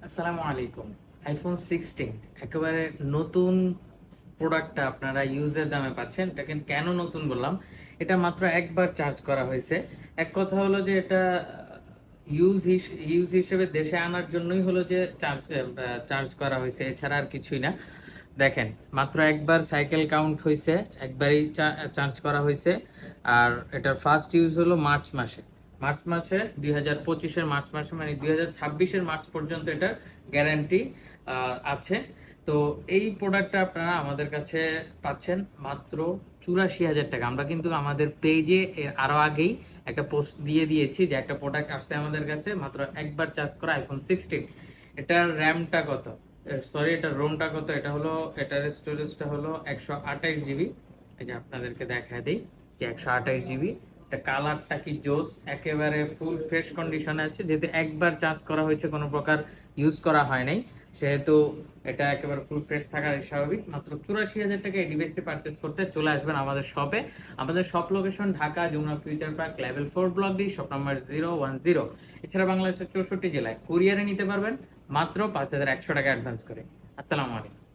আসসালামু আলাইকুম। আইফোন 16 একেবারে নতুন প্রোডাক্টটা আপনারা ইউজের দামে পাচ্ছেন। এটা কেন নতুন বললাম? এটা মাত্র একবার চার্জ করা হয়েছে। এক কথা হলো যে এটা ইউজ হিসেবে দেশে আনার জন্যই হলো যে চার্জ করা হয়েছে, এছাড়া আর কিছুই না। দেখেন, মাত্র একবার সাইকেল কাউন্ট হয়েছে, একবারই চার্জ করা হয়েছে। আর এটার ফার্স্ট ইউজ হলো মার্চ মাসে 2025-এর মার্চ মাসে, মানে 2026-এর মার্চ পর্যন্ত এটার গ্যারান্টি আছে। তো এই প্রোডাক্টটা আপনারা আমাদের কাছে পাচ্ছেন মাত্র 84,000 টাকা। আমরা কিন্তু আমাদের পেজে আরো আগেই একটা পোস্ট দিয়ে দিয়েছি যে একটা প্রোডাক্ট আসছে আমাদের কাছে মাত্র একবার চার্জ করা আইফোন 16। এটার র্যামটা কত, সরি এটার রোমটা কত, এটার স্টোরেজটা হলো 128 জিবি। এই যে আপনাদেরকে দেখা দিই যে 128 জিবি। এটা কালারটা কি জোস, একেবারে ফুল ফ্রেশ কন্ডিশনে আছে, যেহেতু একবার চার্জ করা হয়েছে, কোনো প্রকার ইউজ করা হয় নাই, সেহেতু এটা একেবারে ফুল ফ্রেশ থাকার স্বাভাবিক। মাত্র 84,000 টাকা এই ডিভাইসটি পারচেস করতে চলে আসবেন আমাদের শপে। আমাদের shop location Dhaka Jamuna Future Park level 4 block D, shop number 010। এছাড়া বাংলাদেশের 64 জেলায় কুরিয়ারে নিতে পারবেন মাত্র 5,100 টাকা অ্যাডভান্স করে। আসসালামু আলাইকুম।